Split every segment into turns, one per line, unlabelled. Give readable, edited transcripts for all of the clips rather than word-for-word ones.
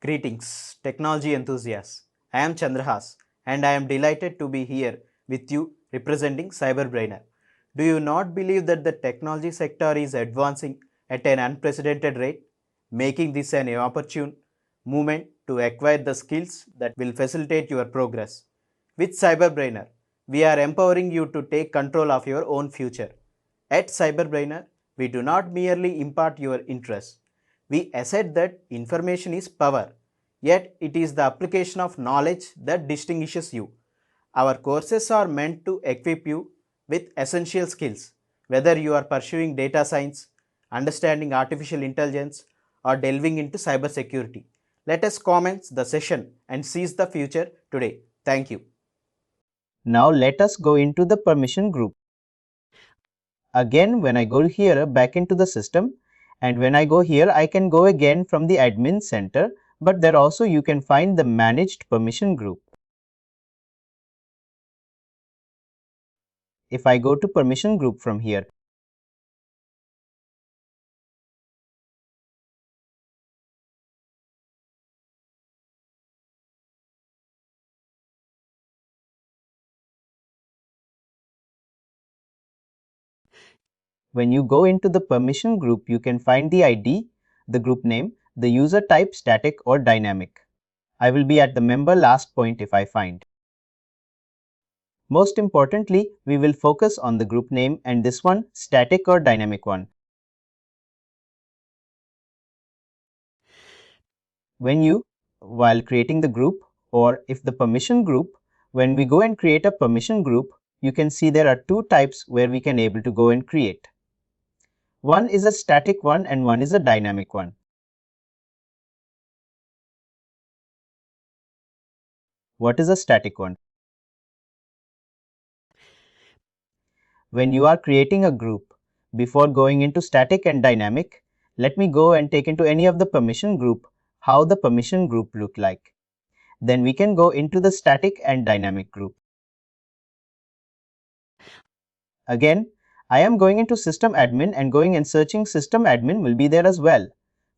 Greetings, technology enthusiasts. I am Chandrahas and I am delighted to be here with you representing CyberBrainer. Do you not believe that the technology sector is advancing at an unprecedented rate, making this an opportune moment to acquire the skills that will facilitate your progress? With CyberBrainer, we are empowering you to take control of your own future. At CyberBrainer, we do not merely impart your interests. We assert that information is power, yet it is the application of knowledge that distinguishes you. Our courses are meant to equip you with essential skills, whether you are pursuing data science, understanding artificial intelligence, or delving into cybersecurity. Let us commence the session and seize the future today. Thank you.
Now let us go into the permission group. Again, when I go here back into the system, and when I go here, I can go again from the admin center, but there also you can find the managed permission group. If I go to permission group from here, when you go into the permission group, you can find the ID, the group name, the user type static or dynamic. I will be at the member last point if I find. Most importantly, we will focus on the group name and this one static or dynamic one. While creating the group, or if the permission group, when we go and create a permission group, you can see there are two types where we can able to go and create. One is a static one and one is a dynamic one. What is a static one? When you are creating a group, before going into static and dynamic, let me go and take into any of the permission group how the permission group look like. Then we can go into the static and dynamic group. Again, I am going into system admin and going and searching system admin will be there as well.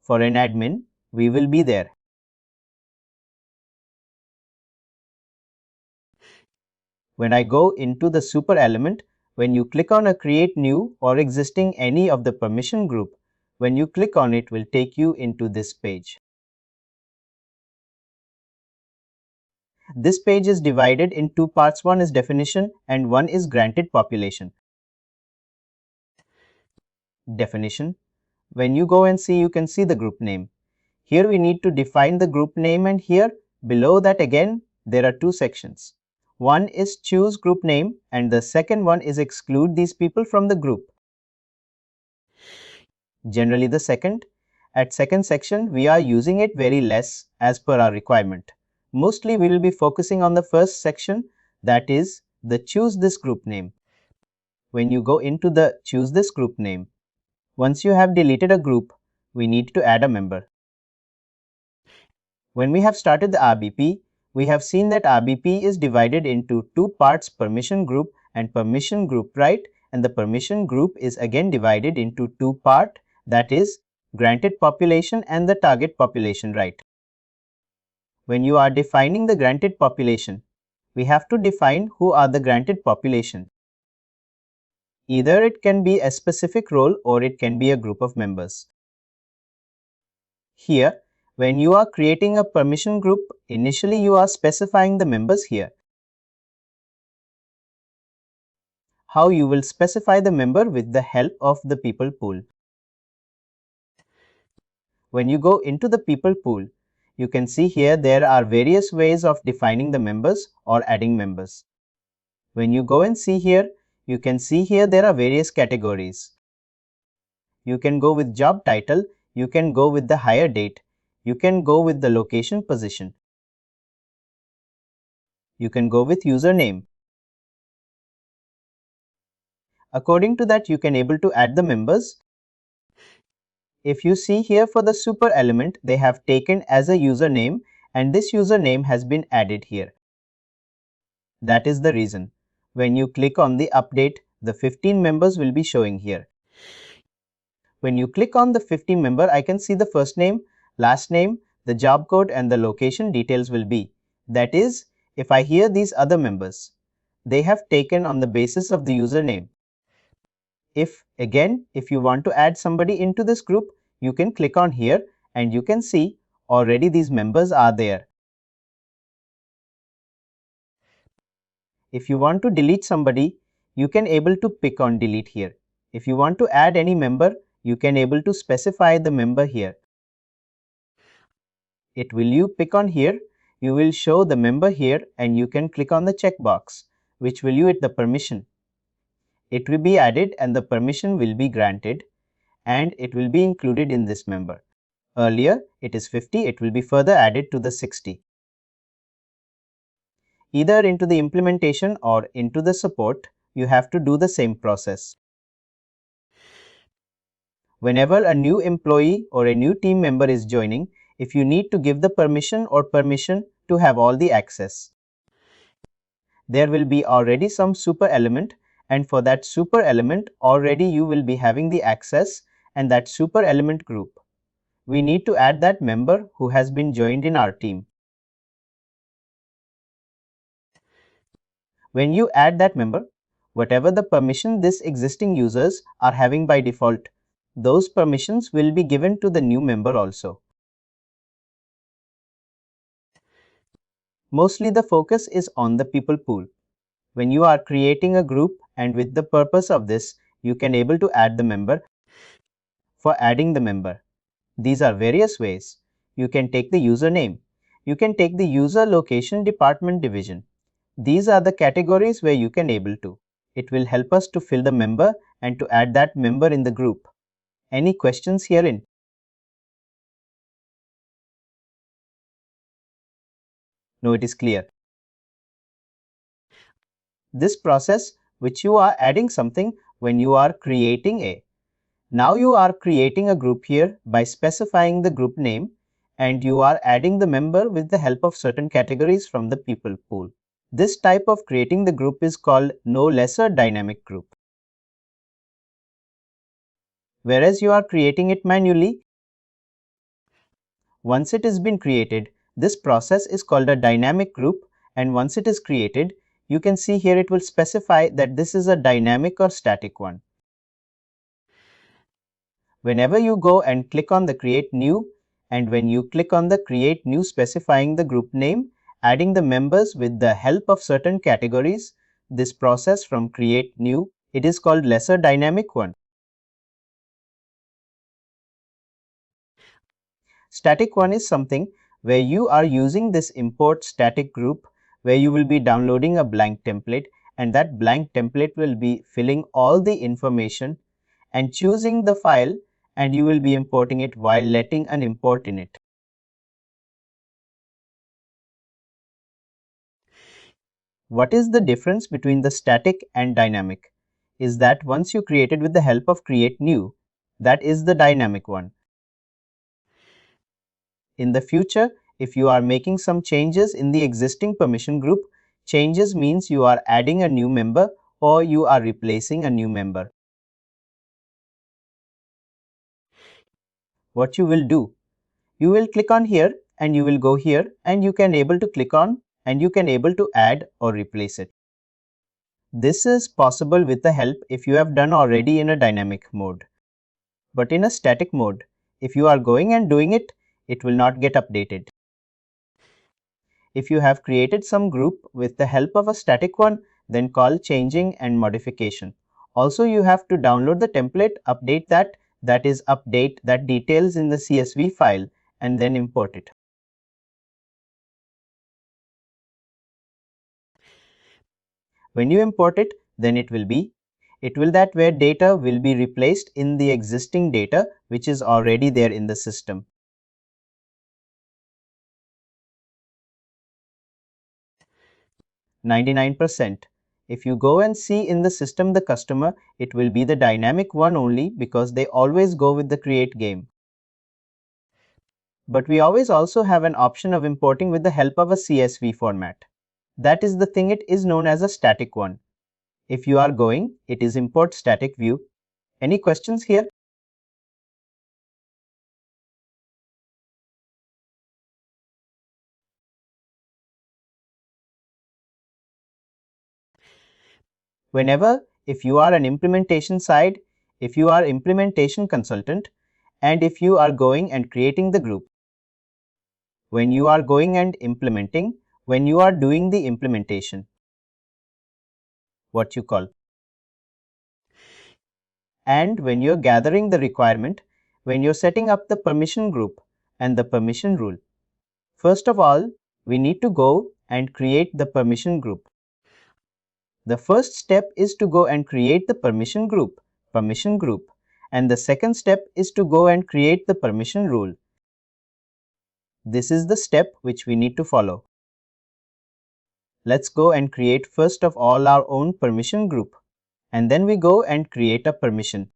For an admin, we will be there. When I go into the super element, when you click on a create new or existing any of the permission group, when you click on it will take you into this page. This page is divided in two parts. One is definition and one is granted population. Definition. When you go and see, you can see the group name. Here we need to define the group name, and here below that again there are two sections. One is choose group name and the second one is exclude these people from the group. Generally the second. At second section we are using it very less as per our requirement. Mostly we will be focusing on the first section, that is the choose this group name. When you go into the choose this group name, once you have deleted a group, we need to add a member. When we have started the RBP, we have seen that RBP is divided into two parts, permission group and permission group right, and the permission group is again divided into two parts, that is granted population and the target population right. When you are defining the granted population, we have to define who are the granted population. Either it can be a specific role or it can be a group of members. Here, when you are creating a permission group, initially you are specifying the members here. How you will specify the member with the help of the people pool. When you go into the people pool, you can see here there are various ways of defining the members or adding members. When you go and see here, you can see here there are various categories. You can go with job title, you can go with the hire date, you can go with the location position. You can go with username. According to that, you can able to add the members. If you see here for the super element, they have taken as a username and this username has been added here. That is the reason. When you click on the update, the 15 members will be showing here. When you click on the 15 member, I can see the first name, last name, the job code and the location details will be. That is, if I hear these other members, they have taken on the basis of the username. If you want to add somebody into this group, you can click on here and you can see already these members are there. If you want to delete somebody, you can able to pick on delete here. If you want to add any member, you can able to specify the member here. It will you pick on here, you will show the member here and you can click on the checkbox, which will you hit the permission. It will be added and the permission will be granted and it will be included in this member. Earlier it is 50, it will be further added to the 60. Either into the implementation or into the support, you have to do the same process. Whenever a new employee or a new team member is joining, if you need to give the permission to have all the access, there will be already some super element, and for that super element already you will be having the access and that super element group. We need to add that member who has been joined in our team. When you add that member, whatever the permission this existing users are having by default, those permissions will be given to the new member also. Mostly the focus is on the people pool. When you are creating a group and with the purpose of this, you can able to add the member. For adding the member, these are various ways. You can take the username. You can take the user location department division. These are the categories where you can able to. It will help us to fill the member and to add that member in the group. Any questions herein? No, it is clear. This process which you are adding something when you are creating a. Now you are creating a group here by specifying the group name and you are adding the member with the help of certain categories from the people pool. This type of creating the group is called no lesser dynamic group. Whereas you are creating it manually, once it has been created, this process is called a dynamic group, and once it is created, you can see here it will specify that this is a dynamic or static one. Whenever you go and click on the create new, and when you click on the create new specifying the group name, adding the members with the help of certain categories, this process from create new, it is called lesser dynamic one. Static one is something where you are using this import static group where you will be downloading a blank template and that blank template will be filling all the information and choosing the file and you will be importing it while letting an import in it. What is the difference between the static and dynamic? Is that once you created with the help of create new, that is the dynamic one. In the future, if you are making some changes in the existing permission group, changes means you are adding a new member or you are replacing a new member. What you will do, you will click on here and you will go here and you can able to click on and you can able to add or replace it. This is possible with the help if you have done already in a dynamic mode. But in a static mode, if you are going and doing it, it will not get updated. If you have created some group with the help of a static one, then call changing and modification. Also, you have to download the template, update that is update that details in the CSV file and then import it. When you import it, then it will that where data will be replaced in the existing data which is already there in the system. %. If you go and see in the system the customer, it will be the dynamic one only because they always go with the create game. But we always also have an option of importing with the help of a CSV format. That is the thing, it is known as a static one. If you are going, it is import static view. Any questions here? Whenever, if you are an implementation side, if you are implementation consultant, and if you are going and creating the group, when you are going and implementing, when you are doing the implementation, what you call, and when you're gathering the requirement, when you're setting up the permission group and the permission rule. First of all, we need to go and create the permission group. The first step is to go and create the permission group, and the second step is to go and create the permission rule. This is the step which we need to follow. Let's go and create first of all our own permission group, and then we go and create a permission.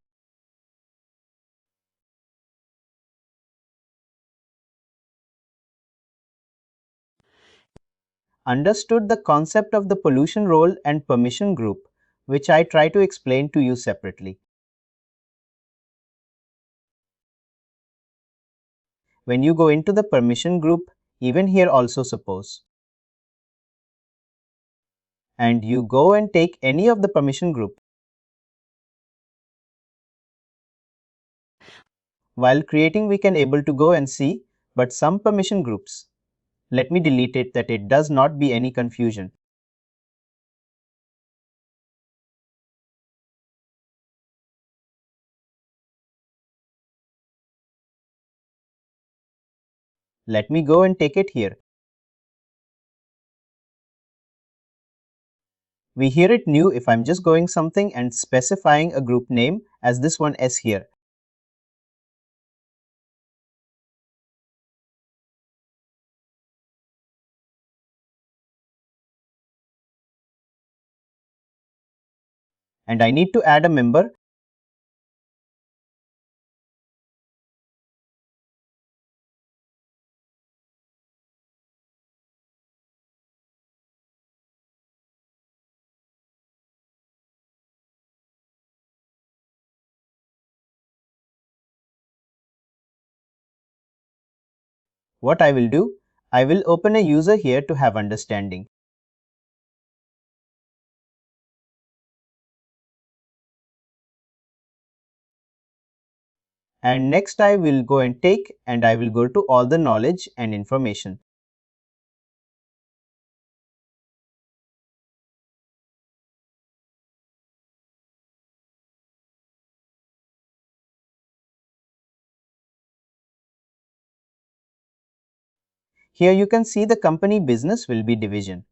Understood the concept of the pollution role and permission group, which I try to explain to you separately. When you go into the permission group, even here also suppose, and you go and take any of the permission group. While creating, we can able to go and see, but some permission groups. Let me delete it that it does not be any confusion. Let me go and take it here. We hear it new if I'm just going something and specifying a group name as this one S here. And I need to add a member. What I will do, I will open a user here to have understanding. And next I will go and take and I will go to all the knowledge and information. Here you can see the company business will be division.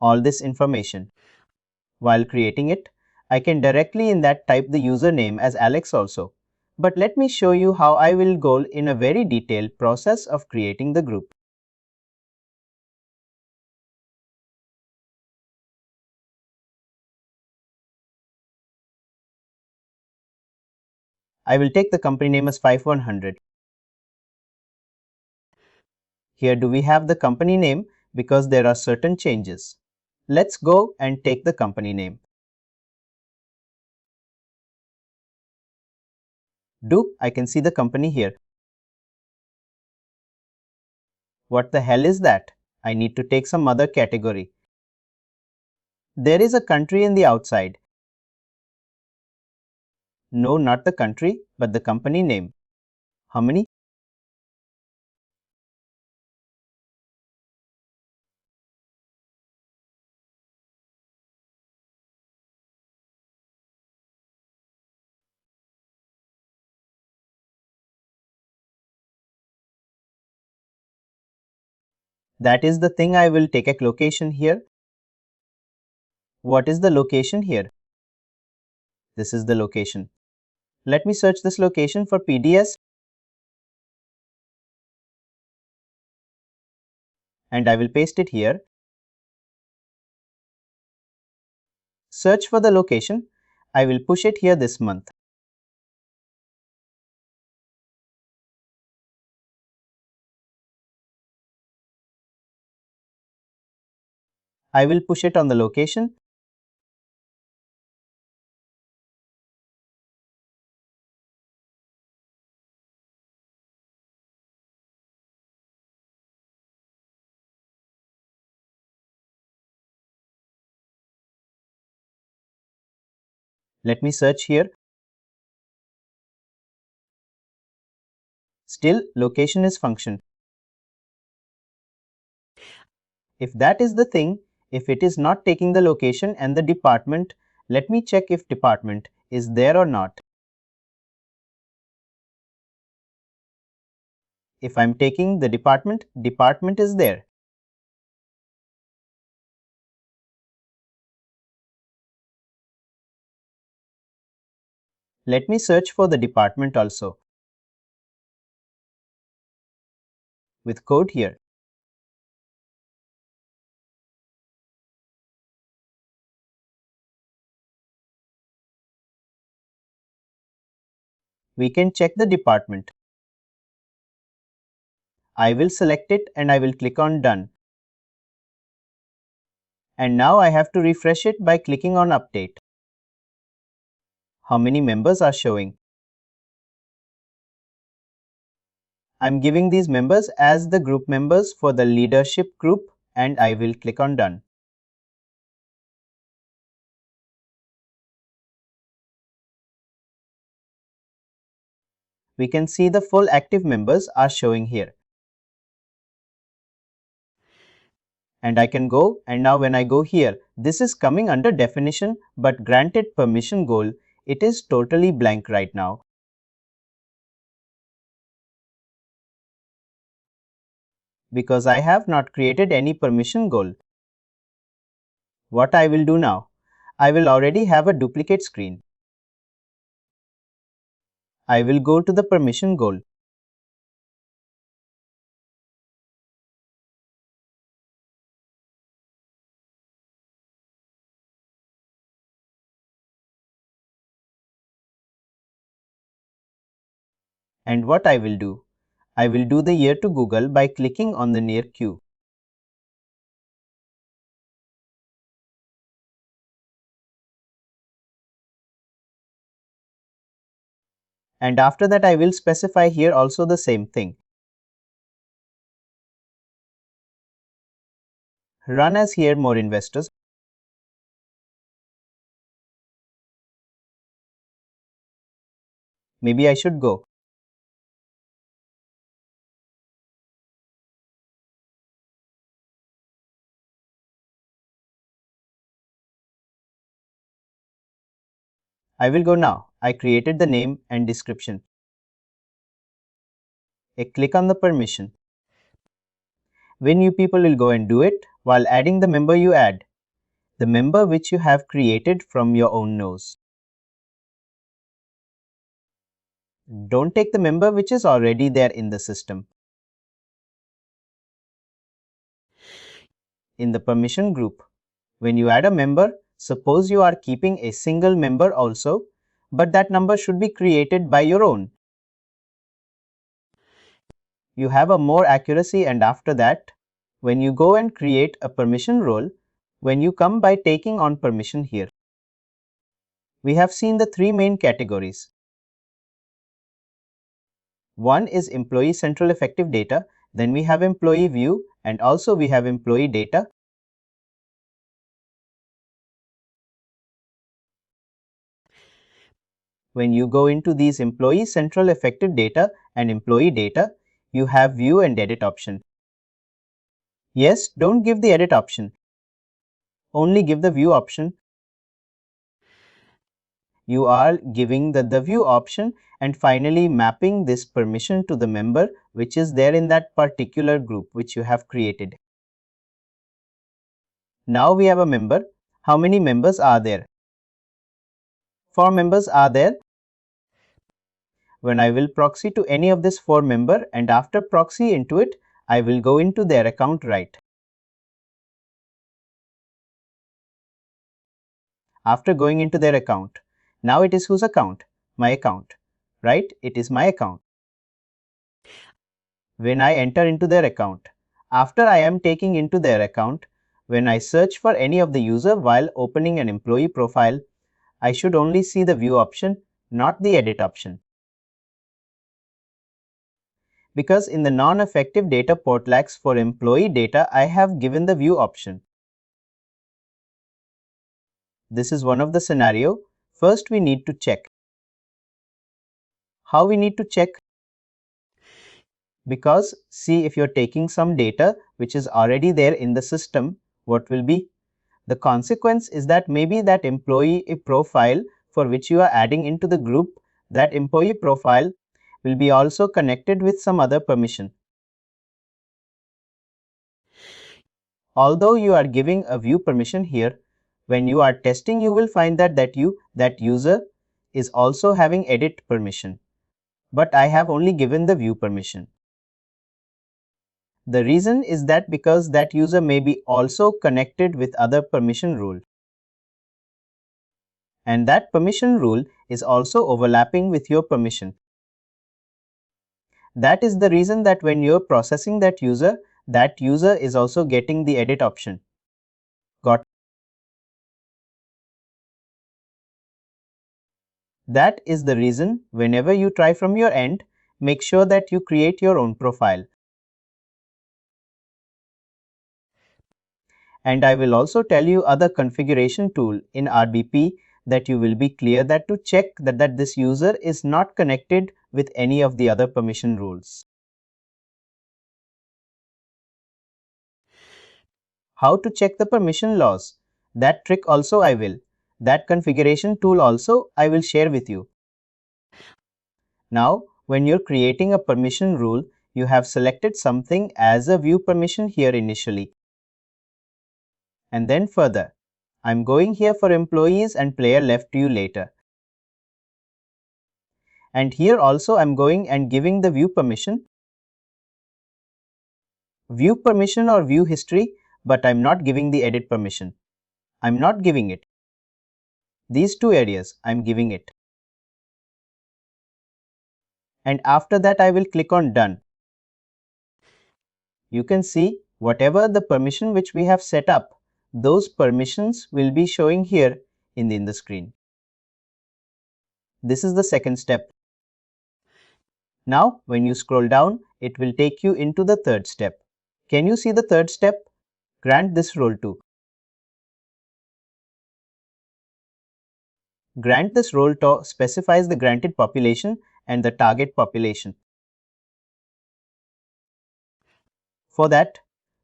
All this information. While creating it, I can directly in that type the username as Alex also. But let me show you how I will go in a very detailed process of creating the group. I will take the company name as 5100. Here do we have the company name because there are certain changes. Let's go and take the company name. I can see the company here. What the hell is that? I need to take some other category. There is a country in the outside. No, not the country, but the company name. How many? That is the thing. I will take a location here. What is the location here? This is the location. Let me search this location for PDS and I will paste it here. Search for the location. I will push it here this month. I will push it on the location. Let me search here. Still, location is function. If that is the thing, if it is not taking the location and the department, let me check if department is there or not. If I'm taking the department, department is there. Let me search for the department also with code here. We can check the department. I will select it and I will click on done. And now I have to refresh it by clicking on update. How many members are showing? I'm giving these members as the group members for the leadership group and I will click on done. We can see the full active members are showing here. And I can go, and now when I go here, this is coming under definition, but granted permission goal, it is totally blank right now. Because I have not created any permission goal. What I will do now? I will already have a duplicate screen. I will go to the permission goal. And what I will do? I will do the year to Google by clicking on the near queue. And after that I will specify here also the same thing. Run as here more investors. Maybe I should go. I will go now. I created the name and description. I click on the permission. When you people will go and do it while adding the member you add, the member which you have created from your own nose. Don't take the member which is already there in the system. In the permission group, when you add a member, suppose you are keeping a single member also, but that number should be created by your own. You have a more accuracy, and after that, when you go and create a permission role, when you come by taking on permission here, we have seen the three main categories. One is employee central effective data, then we have employee view, and also we have employee data. When you go into these employee central effective data and employee data, you have view and edit option. Yes, don't give the edit option. Only give the view option. You are giving the view option and finally mapping this permission to the member which is there in that particular group which you have created. Now we have a member. How many members are there? 4 members are there. When I will proxy to any of this 4 member and after proxy into it, I will go into their account right. After going into their account, now it is whose account? My account, right? It is my account. When I enter into their account, after I am taking into their account, when I search for any of the user while opening an employee profile, I should only see the view option, not the edit option. Because in the non-effective data portlags for employee data, I have given the view option. This is one of the scenario. First, we need to check. How we need to check? Because see, if you're taking some data which is already there in the system, what will be? The consequence is that maybe that employee profile for which you are adding into the group, that employee profile will be also connected with some other permission. Although you are giving a view permission here, when you are testing, you will find that that user is also having edit permission. But I have only given the view permission. The reason is that because that user may be also connected with other permission rule. And that permission rule is also overlapping with your permission. That is the reason that when you're processing that user is also getting the edit option. Got? That is the reason whenever you try from your end, make sure that you create your own profile. And I will also tell you other configuration tool in RBP that you will be clear that to check that this user is not connected with any of the other permission rules. How to check the permission laws? That trick also I will. That configuration tool also I will share with you. Now, when you're creating a permission rule, you have selected something as a view permission here initially. And then further, I'm going here for employees and player left to you later. And here also I'm going and giving the view permission or view history, but I'm not giving the edit permission. I'm not giving it. These two areas I'm giving it. And after that I will click on done. You can see whatever the permission which we have set up, those permissions will be showing here in the screen. This is the second step. Now, when you scroll down, it will take you into the third step. Can you see the third step? Grant this role to. Grant this role to specifies the granted population and the target population. For that,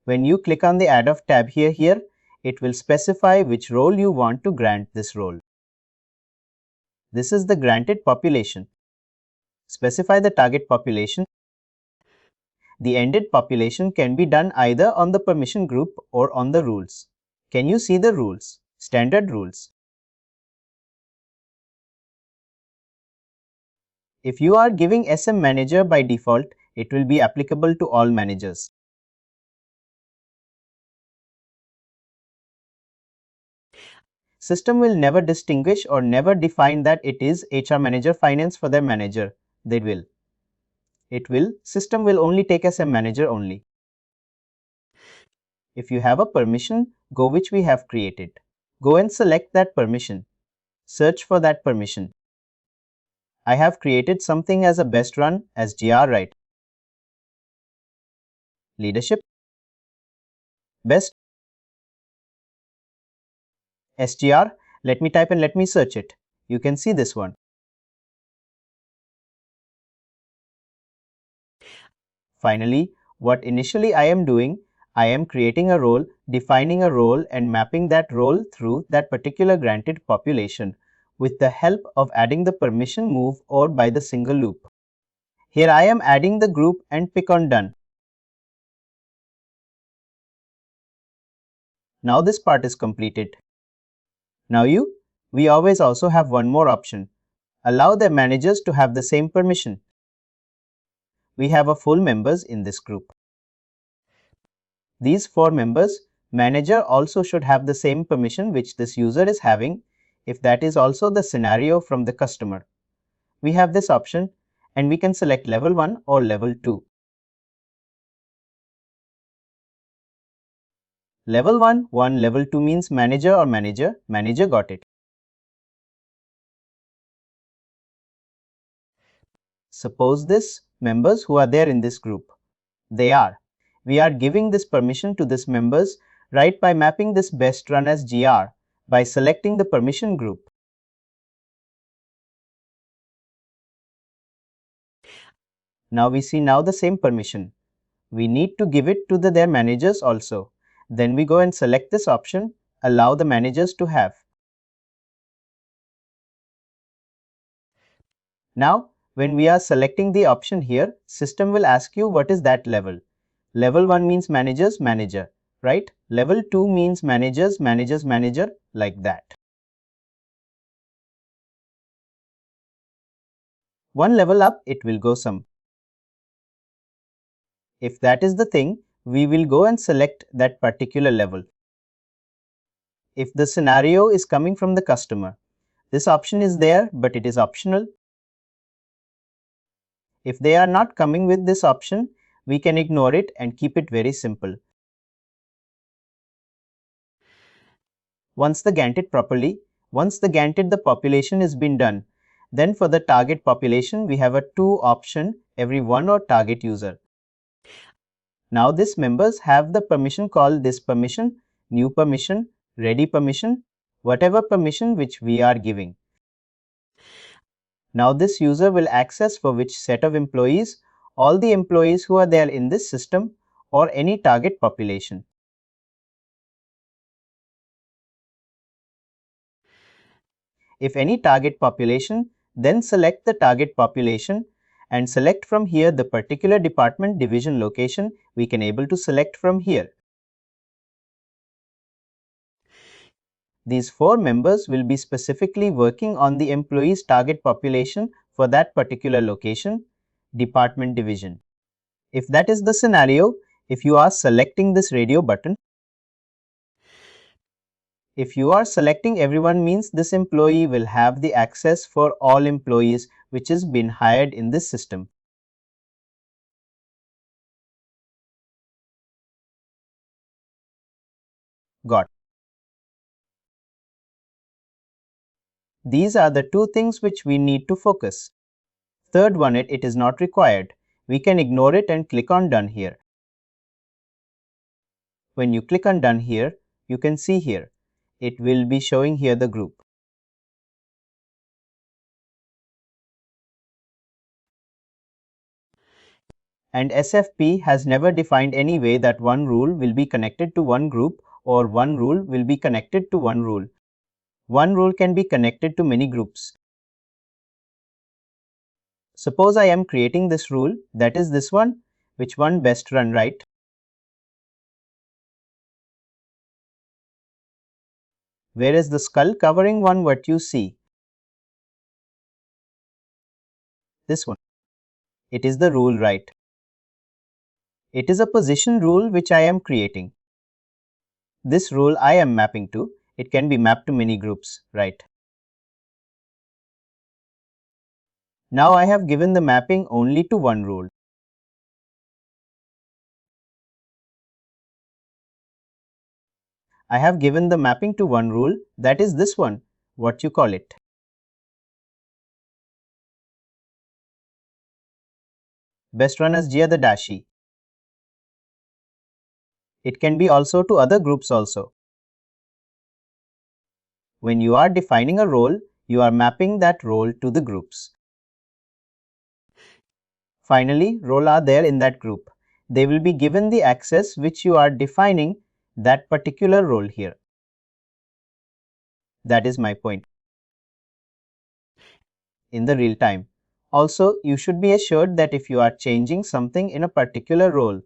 when you click on the add of tab here, it will specify which role you want to grant this role. This is the granted population. Specify the target population. The ended population can be done either on the permission group or on the rules. Can you see the rules? Standard rules. If you are giving SM manager by default, it will be applicable to all managers. System will never distinguish or never define that it is HR manager finance for their manager. System will only take SM manager only. If you have a permission, go which we have created. Go and select that permission. Search for that permission. I have created something as a best run as GR right. Leadership. Best. SGR. Let me type and let me search it. You can see this one. Finally, what initially I am doing, I am creating a role, defining a role and mapping that role through that particular granted population with the help of adding the permission move or by the single loop. Here I am adding the group and pick on done. Now this part is completed. Now we always also have one more option. Allow the managers to have the same permission. We have a full members in this group. These 4 members, manager also should have the same permission which this user is having if that is also the scenario from the customer. We have this option and we can select level 1 or level 2. Level 1, level 2 means manager or manager got it. Suppose this members who are there in this group. They are. We are giving this permission to this members right by mapping this best run as GR by selecting the permission group. Now we see now the same permission. We need to give it to their managers also. Then we go and select this option, allow the managers to have. Now, when we are selecting the option here, system will ask you what is that level. Level 1 means managers, manager, right? Level 2 means managers, managers, manager, like that. One level up, it will go some. If that is the thing, we will go and select that particular level. If the scenario is coming from the customer, this option is there, but it is optional. If they are not coming with this option, we can ignore it and keep it very simple. Once the Gantt properly, once the Gantt the population is been done, then for the target population, we have a 2 option, every one or target user. Now this members have the permission called this permission, new permission, ready permission, whatever permission which we are giving. Now this user will access for which set of employees, all the employees who are there in this system or any target population. If any target population, then select the target population and select from here the particular department division location we can able to select from here. These 4 members will be specifically working on the employees target population for that particular location, department division. If that is the scenario, if you are selecting this radio button, if you are selecting everyone means this employee will have the access for all employees which has been hired in this system. Got. These are the 2 things which we need to focus. Third one, it is not required. We can ignore it and click on done here. When you click on done here, you can see here, it will be showing here the group. And SFP has never defined any way that one rule will be connected to one group or one rule will be connected to one rule. One rule can be connected to many groups. Suppose I am creating this rule, that is this one, which one best run right. Where is the skull covering one what you see? This one. It is the rule right. It is a position rule which I am creating. This rule I am mapping to, it can be mapped to many groups, right? Now I have given the mapping only to one rule. I have given the mapping to one rule, that is this one, what you call it. Best run as Jia the Dashi. It can be also to other groups also. When you are defining a role, you are mapping that role to the groups. Finally, role are there in that group. They will be given the access which you are defining that particular role here. That is my point. In the real time. Also, you should be assured that if you are changing something in a particular role,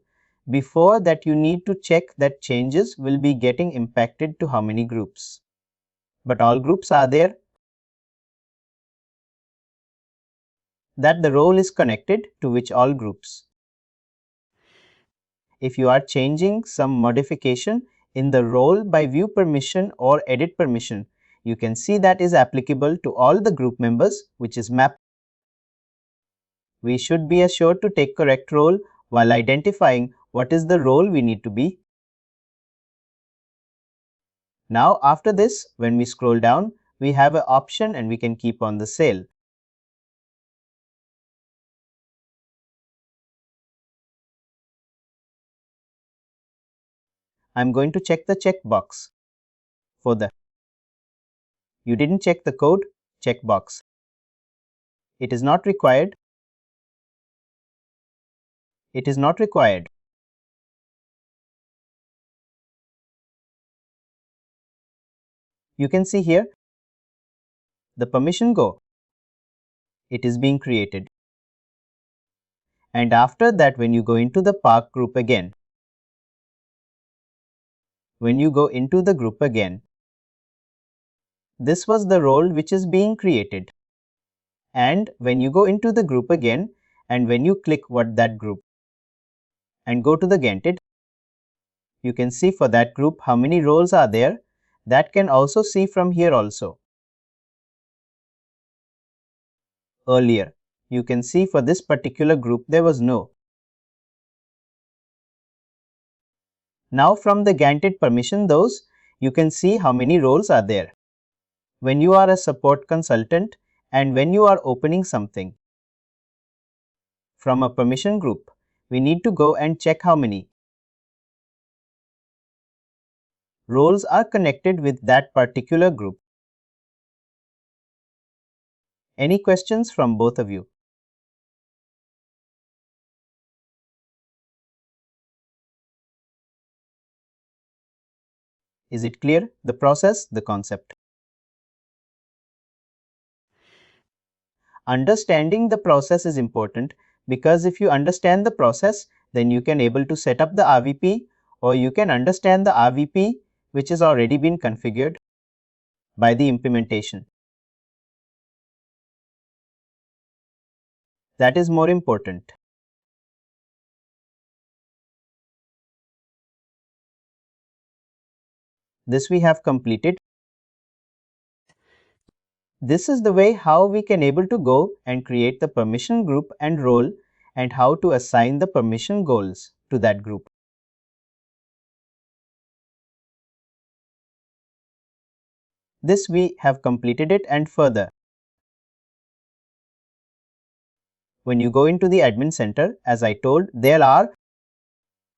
before that you need to check that changes will be getting impacted to how many groups. But all groups are there. That the role is connected to which all groups. If you are changing some modification in the role by view permission or edit permission, you can see that is applicable to all the group members which is mapped. We should be assured to take correct role while identifying what is the role we need to be. Now after this, when we scroll down, we have an option and we can keep on the sale. I'm going to check the checkbox for the you didn't check the code checkbox. It is not required. It is not required. You can see here the permission go. It is being created. And after that, when you go into the park group again, this was the role which is being created. And when you go into the group again, and when you click what that group and go to the Ganted, you can see for that group how many roles are there. That can also see from here also. Earlier, you can see for this particular group there was no. Now from the Ganted permission those, you can see how many roles are there. When you are a support consultant and when you are opening something from a permission group, we need to go and check how many roles are connected with that particular group. Any questions from both of you? Is it clear? The process, the concept. Understanding the process is important because if you understand the process, then you can able to set up the RVP, or you can understand the RVP which has already been configured by the implementation. That is more important. This we have completed. This is the way how we can able to go and create the permission group and role, and how to assign the permission goals to that group. This we have completed it, and further, when you go into the admin center, as I told, there are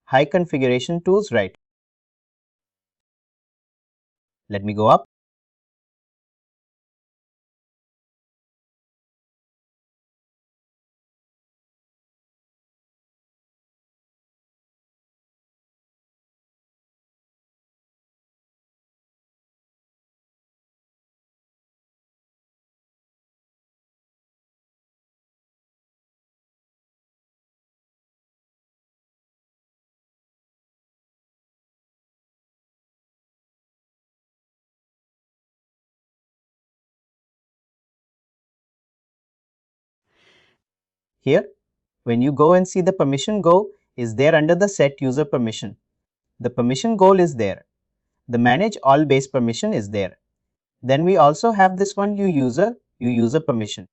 high configuration tools, right? Let me go up. Here, when you go and see the permission go is there under the set user permission. The permission goal is there. The manage all base permission is there. Then we also have this one user permission.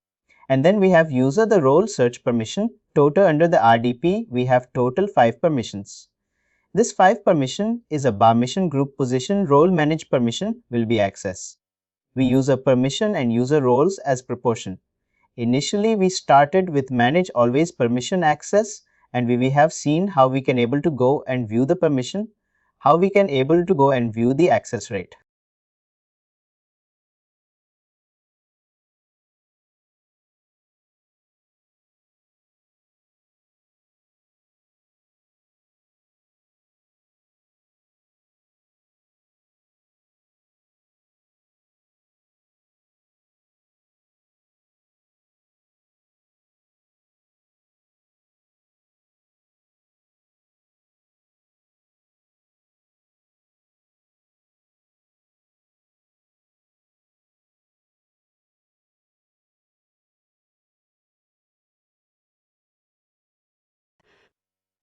And then we have user the role search permission. Total under the RDP, we have total 5 permissions. This 5 permission is a permission group position role manage permission will be access. We use a permission and user roles as proportion. Initially, we started with manage always permission access, and we have seen how we can able to go and view the permission, how we can able to go and view the access rate.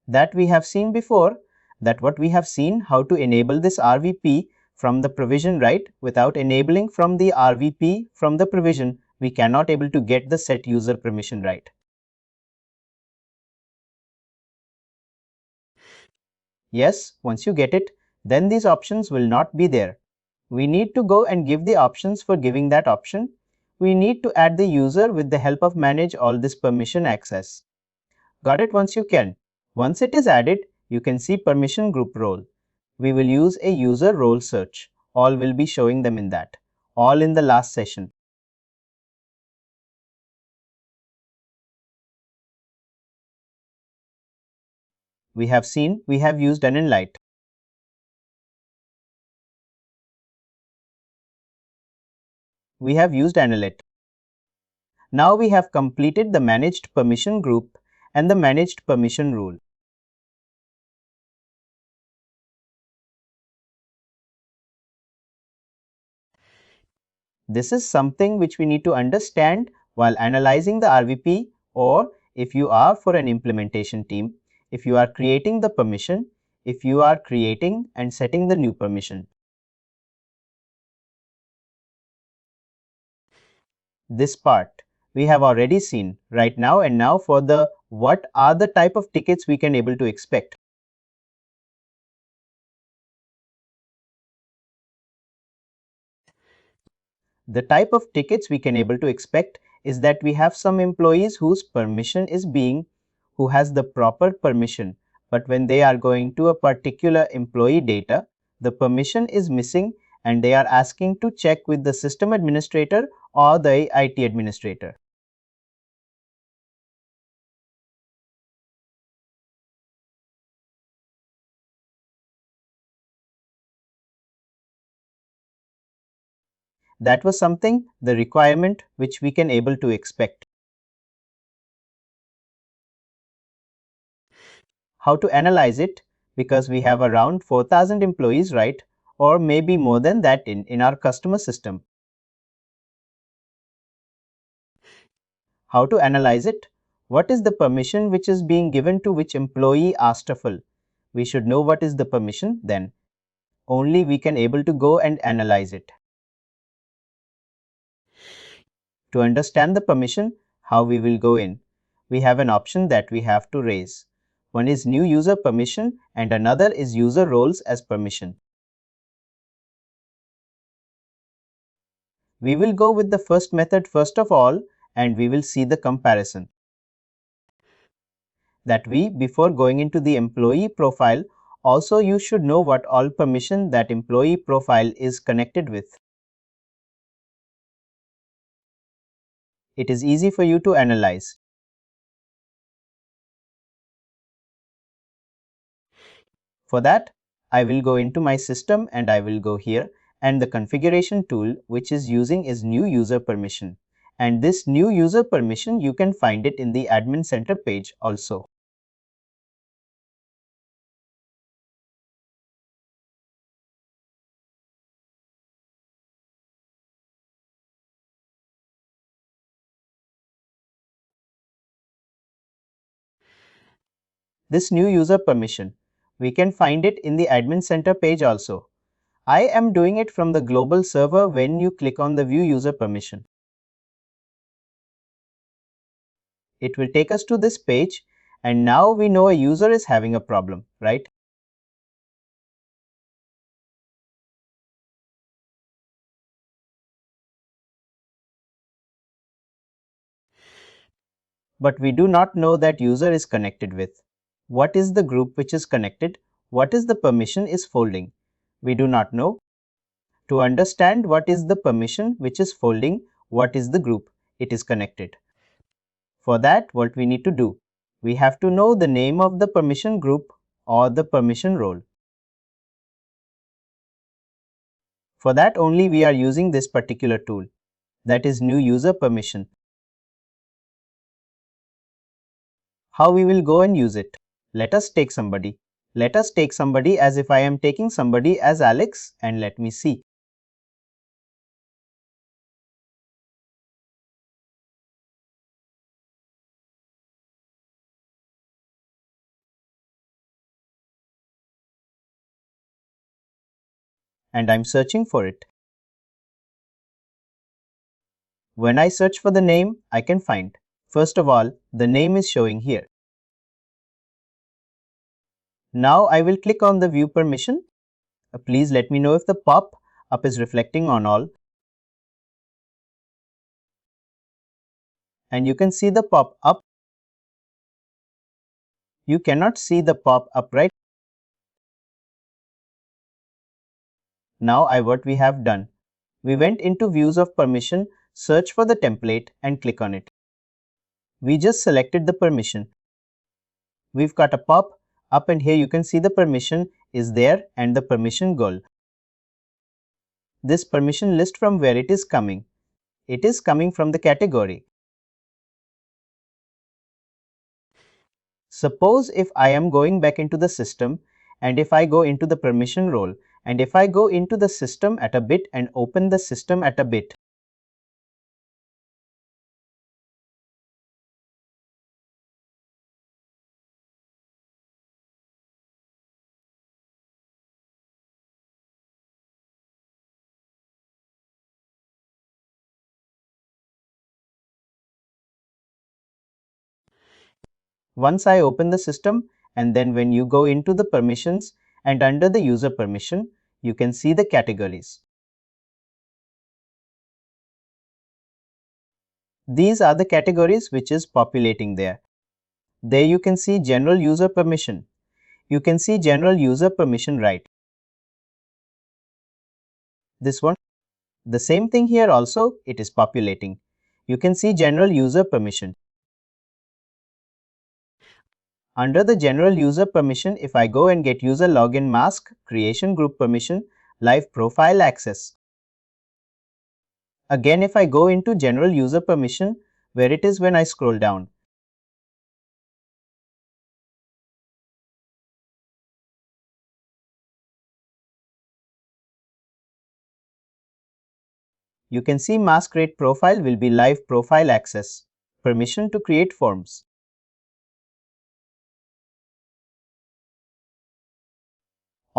That we have seen before, that what we have seen how to enable this RVP from the provision, right? Without enabling from the RVP from the provision, we cannot able to get the set user permission, right? Yes, once you get it, then these options will not be there. We need to go and give the options for giving that option. We need to add the user with the help of manage all this permission access. Got it? Once you can. Once it is added, you can see permission group role. We will use a user role search. All will be showing them in that. All in the last session. we have seen we have used an inlight. We have used analyte. Now we have completed the managed permission group and the managed permission rule. This is something which we need to understand while analyzing the RVP, or if you are for an implementation team, if you are creating the permission, if you are creating and setting the new permission. This part we have already seen right now, and now for the what are the type of tickets we can able to expect. The type of tickets we can able to expect is that we have some employees whose permission is who has the proper permission, but when they are going to a particular employee data, the permission is missing and they are asking to check with the system administrator or the IT administrator. That was something, the requirement which we can able to expect. How to analyze it? Because we have around 4,000 employees, right? Or maybe more than that in our customer system. How to analyze it? What is the permission which is being given to which employee asked? We should know what is the permission, then only we can able to go and analyze it. To understand the permission, how we will go in? We have an option that we have to raise. One is new user permission and another is user roles as permission. We will go with the first method first of all, and we will see the comparison. That we, before going into the employee profile, also you should know what all permission that employee profile is connected with. It is easy for you to analyze. For that, I will go into my system and I will go here, and the configuration tool which is using is new user permission. And this new user permission, you can find it in the admin center page also. This new user permission, we can find it in the admin center page also. I am doing it from the global server when you click on the view user permission. It will take us to this page, and now we know a user is having a problem, right? But we do not know that user is connected with. What is the group which is connected? What is the permission is folding? We do not know. To understand what is the permission which is folding, what is the group it is connected. For that, what we need to do? We have to know the name of the permission group or the permission role. For that only we are using this particular tool, that is new user permission. How we will go and use it? Let us take somebody. Let us take somebody as if I am taking somebody as Alex, and let me see. And I'm searching for it. When I search for the name, I can find. First of all, the name is showing here. Now I will click on the view permission. Please let me know if the pop-up is reflecting on all. And you can see the pop-up. You cannot see the pop-up, right? Now what we have done. We went into views of permission, search for the template and click on it. We just selected the permission. We've got a Up and here you can see the permission is there and the permission goal. This permission list from where it is coming? It is coming from the category. Suppose if I am going back into the system and if I go into the permission role and if I go into the system at a bit and open the system at a bit, once I open the system and then when you go into the permissions and under the user permission, you can see the categories. These are the categories which is populating there. There you can see general user permission. You can see general user permission right. This one. The same thing here also it is populating. You can see general user permission. Under the general user permission, if I go and get user login mask, creation group permission, live profile access. Again, if I go into general user permission, where it is when I scroll down. You can see mask create profile will be live profile access, permission to create forms.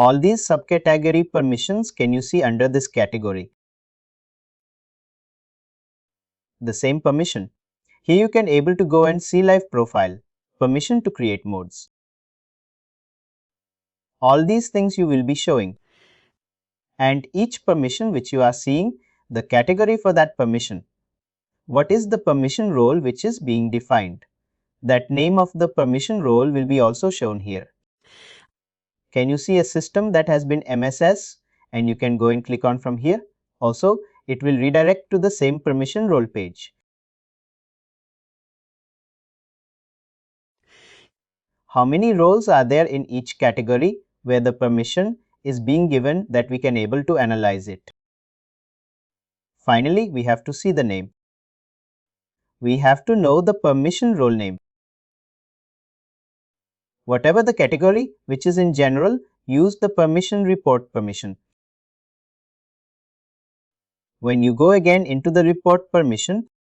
All these subcategory permissions can you see under this category. The same permission. Here you can able to go and see live profile, permission to create modes. All these things you will be showing. And each permission which you are seeing, the category for that permission. What is the permission role which is being defined? That name of the permission role will be also shown here. Can you see a system that has been MSS and you can go and click on from here? Also, it will redirect to the same permission role page. How many roles are there in each category where the permission is being given that we can able to analyze it? Finally, we have to see the name. We have to know the permission role name. Whatever the category which is in general, use the permission report permission. When you go again into the report permission,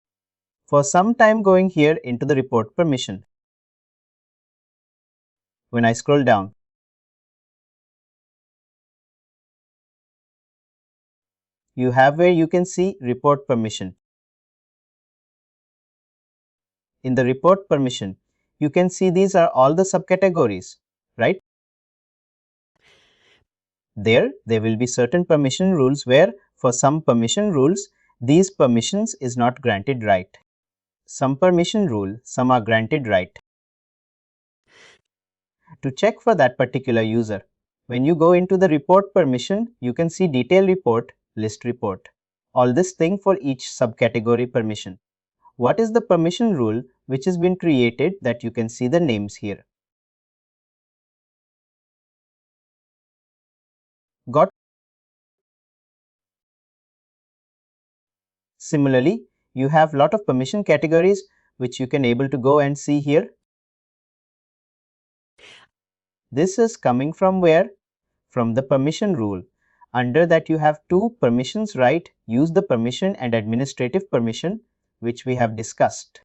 for some time going here into the report permission. When I scroll down, you have where you can see report permission. In the report permission, you can see these are all the subcategories, right? There will be certain permission rules where for some permission rules, these permissions is not granted right. Some permission rule, some are granted right. To check for that particular user, when you go into the report permission, you can see detail report, list report. All this thing for each subcategory permission. What is the permission rule which has been created that you can see the names here? Got? Similarly, you have lot of permission categories which you can able to go and see here. This is coming from where? From the permission rule. Under that you have two permissions, right? Use the permission and administrative permission which we have discussed.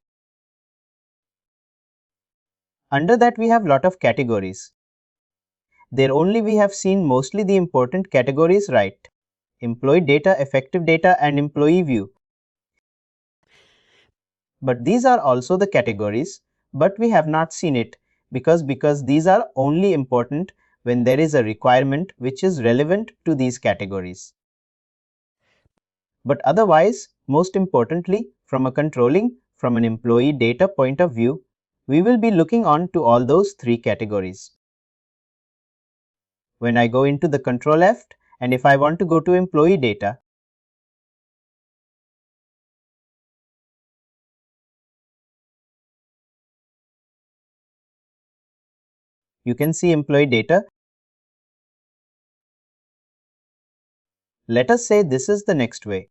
Under that we have lot of categories. There only we have seen mostly the important categories, right? Employee data, effective data and employee view. But these are also the categories, but we have not seen it because these are only important when there is a requirement which is relevant to these categories. But otherwise, most importantly, from a controlling, from an employee data point of view, we will be looking on to all those three categories. When I go into the control F and if I want to go to employee data, You can see employee data. Let us say this is the next way.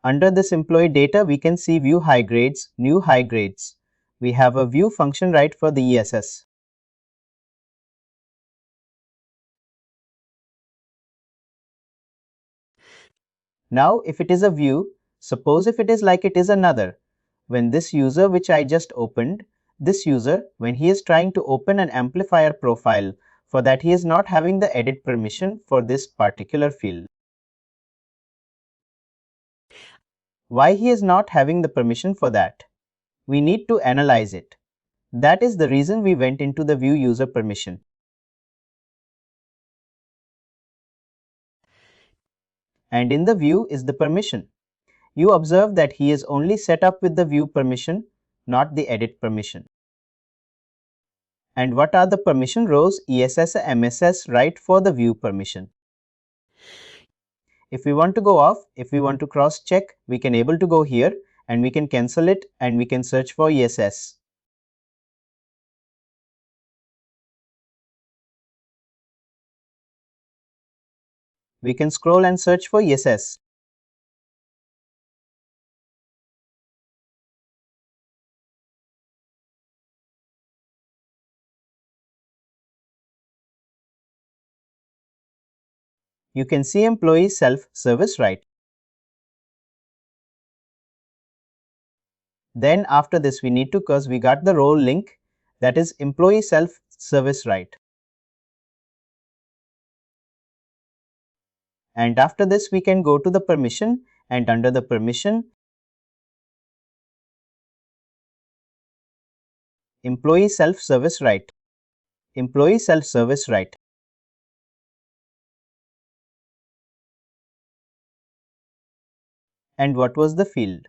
Under this employee data, we can see view high grades, new high grades. We have a view function right for the ESS. Now, if it is a view, suppose if it is like it is another. When this user which I just opened, this user, when he is trying to open an amplifier profile, for that he is not having the edit permission for this particular field. Why he is not having the permission for that? We need to analyze it. That is the reason we went into the view user permission. And in the view is the permission. You observe that he is only set up with the view permission, not the edit permission. And what are the permission rows? ESS and MSS right for the view permission. If we want to go off, if we want to cross check, we can able to go here and we can cancel it and we can search for ESS. We can scroll and search for ESS. You can see employee self-service right. Then after this we need to, because we got the role link, that is employee self-service right. And after this we can go to the permission, and under the permission, employee self-service right. Employee self-service right. And what was the field?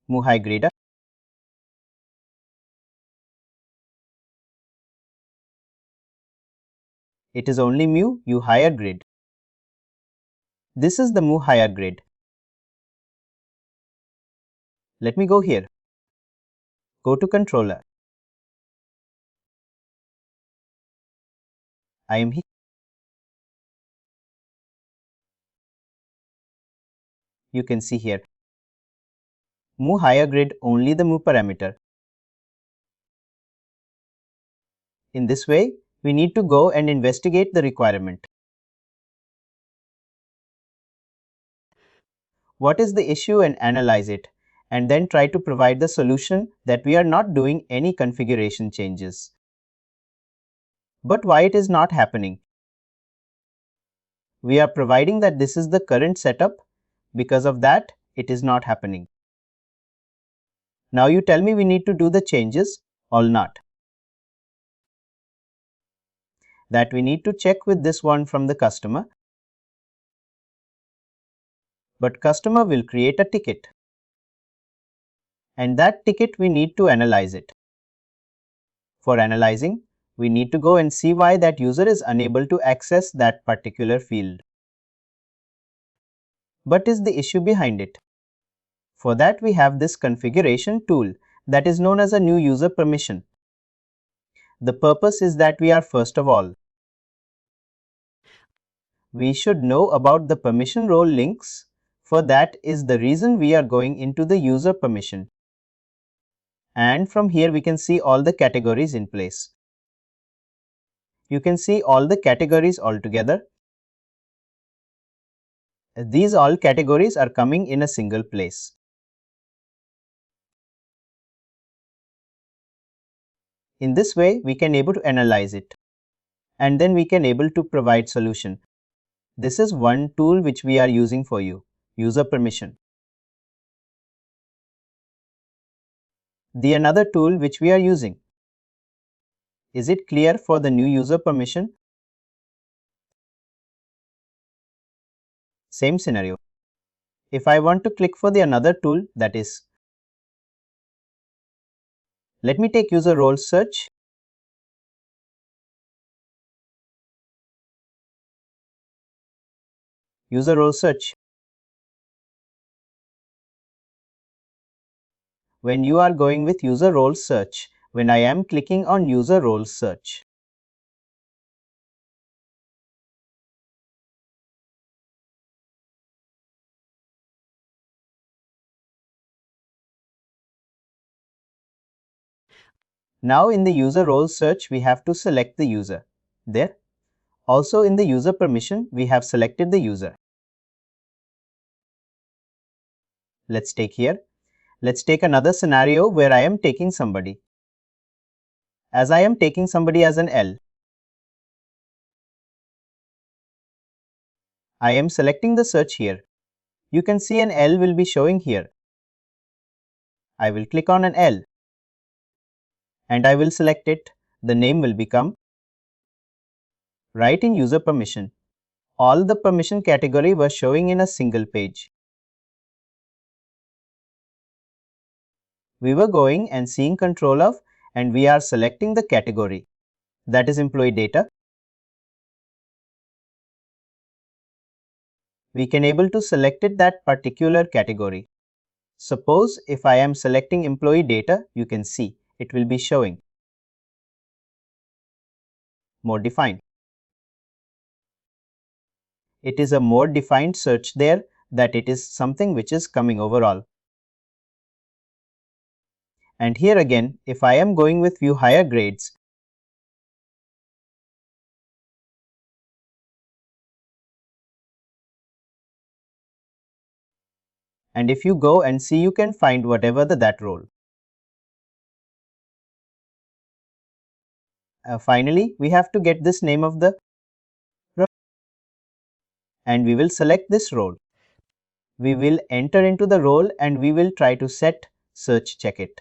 Mu high grade. It is only mu u higher grade. This is the mu higher grade. Let me go here. Go to controller. I am here. You can see here. Mu higher grade only the mu parameter. In this way, we need to go and investigate the requirement. What is the issue and analyze it, and then try to provide the solution that we are not doing any configuration changes. But why it is not happening? We are providing that this is the current setup. Because of that, it is not happening. Now you tell me we need to do the changes or not. That we need to check with this one from the customer. But customer will create a ticket. And that ticket we need to analyze it. For analyzing, we need to go and see why that user is unable to access that particular field. What is the issue behind it? For that we have this configuration tool that is known as a new user permission. The purpose is that we are first of all, we should know about the permission role links. For that is the reason we are going into the user permission. And from here we can see all the categories in place. You can see all the categories altogether. These all categories are coming in a single place. In this way, we can able to analyze it. And then we can able to provide solution. This is one tool which we are using for you, user permission. The another tool which we are using. Is it clear for the new user permission? Same scenario. If I want to click for the another tool, that is, let me take user role search. user role search. When you are going with user role search, when I am clicking on user role search, now in the user role search, we have to select the user. There. Also in the user permission, we have selected the user. Let's take here. Let's take another scenario where I am taking somebody. As I am taking somebody as an L, I am selecting the search here. You can see an L will be showing here. I will click on an L and I will select it. The name will become right in user permission. All the permission category was showing in a single page. We were going and seeing control of, and we are selecting the category. That is employee data. We can able to select it that particular category. Suppose if I am selecting employee data, you can see it will be showing more defined. It is a more defined search there, that it is something which is coming overall. And here again, if I am going with view higher grades, and if you go and see, you can find whatever that role. Finally, we have to get this name of the role and we will select this role. We will enter into the role and we will try to set search check it.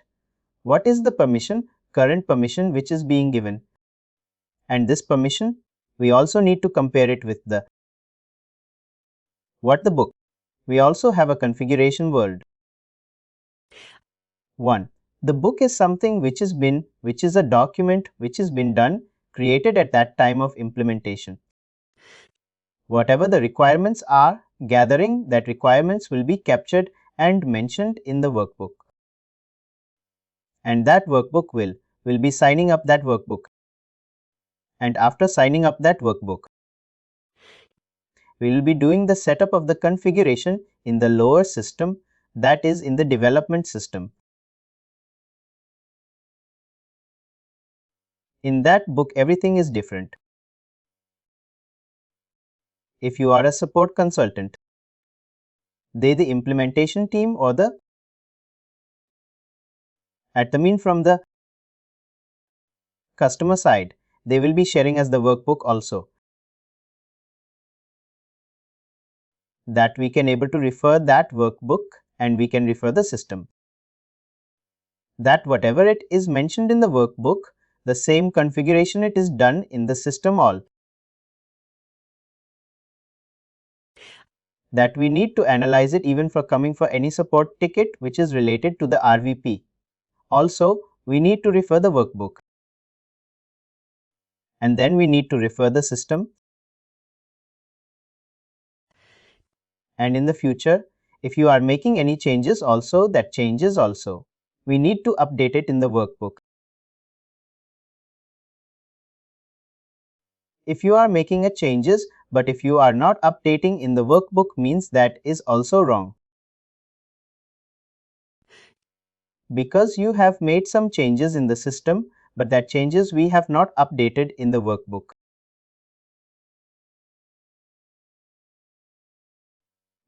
What is the permission? Current permission which is being given. And this permission, we also need to compare it with the what the book. We also have a configuration world. 1. The book is something which is a document which has been done, created at that time of implementation. Whatever the requirements are, gathering that requirements will be captured and mentioned in the workbook. And that workbook will be signing up that workbook. And after signing up that workbook, we will be doing the setup of the configuration in the lower system, that is in the development system. In that book, everything is different. If you are a support consultant, they the implementation team or the admin from the customer side, they will be sharing us the workbook also. That we can able to refer that workbook and we can refer the system. That whatever it is mentioned in the workbook, the same configuration it is done in the system all. That we need to analyze it even for coming for any support ticket which is related to the RVP. Also, we need to refer the workbook. And then we need to refer the system. And in the future, if you are making any changes also, that changes also, we need to update it in the workbook. If you are making a changes, but if you are not updating in the workbook, means that is also wrong. Because you have made some changes in the system, but that changes we have not updated in the workbook.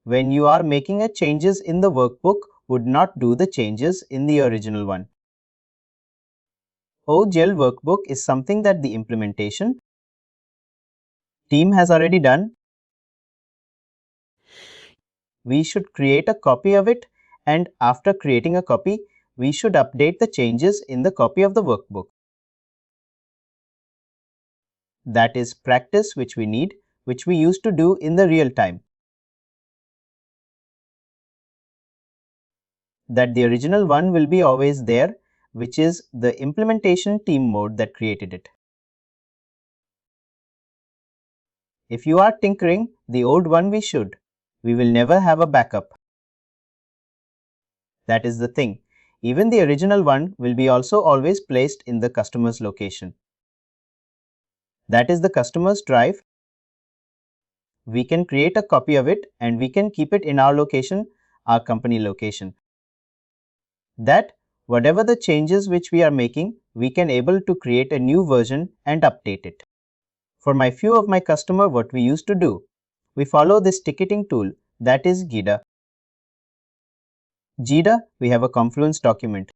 When you are making a changes in the workbook, would not do the changes in the original one. OGL workbook is something that the implementation team has already done. We should create a copy of it, and after creating a copy, we should update the changes in the copy of the workbook. That is practice which we need, which we used to do in the real time. That the original one will be always there, which is the implementation team mode that created it. If you are tinkering the old one, we will never have a backup. That is the thing. Even the original one will be also always placed in the customer's location. That is the customer's drive. We can create a copy of it and we can keep it in our location, our company location. That whatever the changes which we are making, we can able to create a new version and update it. For my few of my customer, what we used to do, we follow this ticketing tool, that is GIDA. GIDA, we have a Confluence document.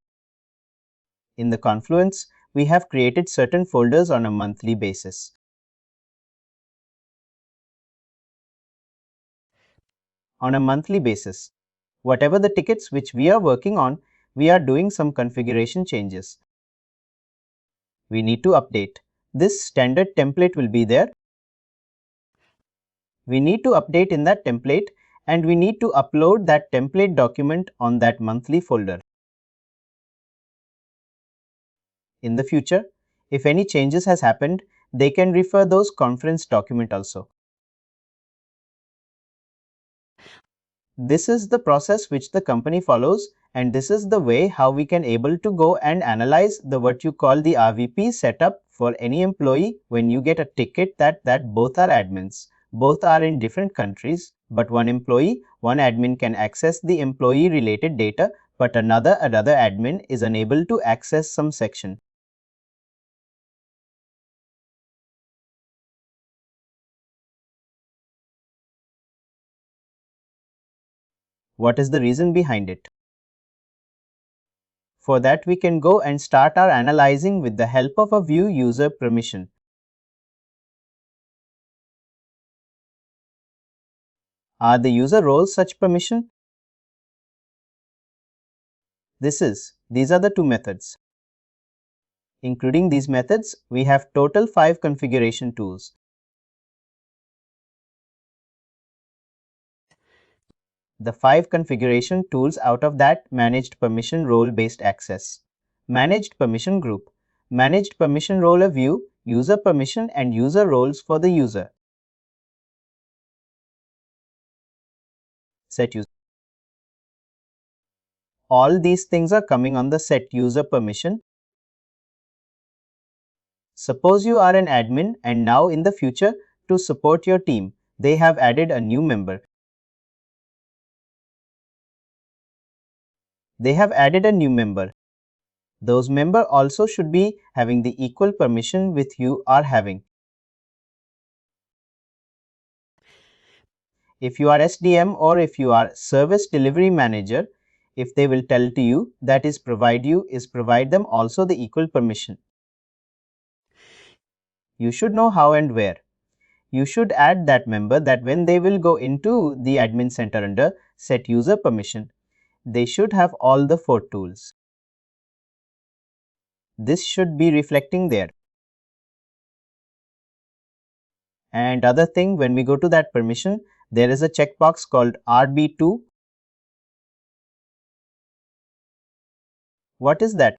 In the Confluence, we have created certain folders on a monthly basis. On a monthly basis, whatever the tickets which we are working on, we are doing some configuration changes. We need to update. This standard template will be there. We need to update in that template and we need to upload that template document on that monthly folder. In the future, if any changes has happened, they can refer those conference document also. This is the process which the company follows, and this is the way how we can able to go and analyze the what you call the RVP setup for any employee when you get a ticket that both are admins. Both are in different countries, but one admin can access the employee related data, but another admin is unable to access some section. What is the reason behind it? For that, we can go and start our analyzing with the help of a view user permission. Are the user roles such permission? These are the two methods. Including these methods, we have total 5 configuration tools. The 5 configuration tools out of that: managed permission role based access, managed permission group, managed permission role view, user permission and user roles for the user. Set user. All these things are coming on the set user permission. Suppose you are an admin and now in the future, to support your team, they have added a new member. They have added a new member. Those members also should be having the equal permission with you are having. If you are SDM or if you are service delivery manager, if they will tell to you that is provide them also the equal permission. You should know how and where. You should add that member that when they will go into the admin center under set user permission, they should have all the 4 tools. This should be reflecting there. And other thing, when we go to that permission, there is a checkbox called RB2. What is that?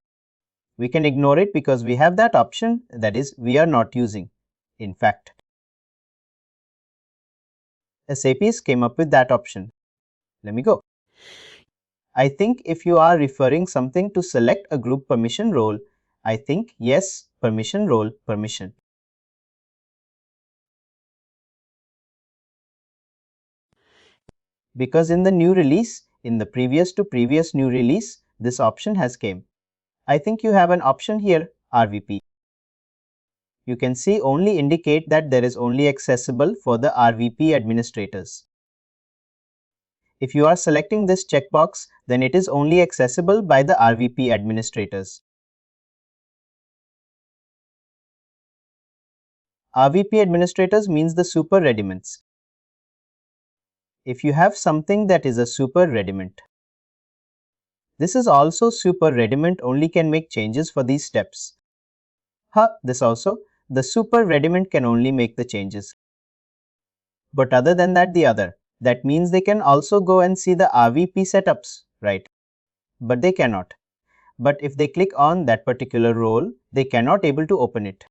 We can ignore it because we have that option, that is, we are not using. In fact, SAP came up with that option. Let me go. I think if you are referring something to select a group permission role, I think yes, permission role, permission. Because in the new release, in the previous to previous new release, this option has came. I think you have an option here, RVP. You can see only indicate that there is only accessible for the RVP administrators. If you are selecting this checkbox, then it is only accessible by the RVP administrators. RVP administrators means the super rediments. If you have something that is a super rediment, this is also super rediment only can make changes for these steps. This also, the super rediment can only make the changes. But other than that, the other. That means they can also go and see the RVP setups, right? But they cannot. But if they click on that particular role, they cannot able to open it.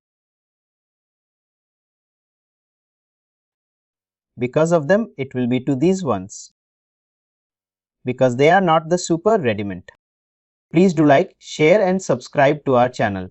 Because of them, it will be to these ones, because they are not the super rudiment. Please do like, share and subscribe to our channel.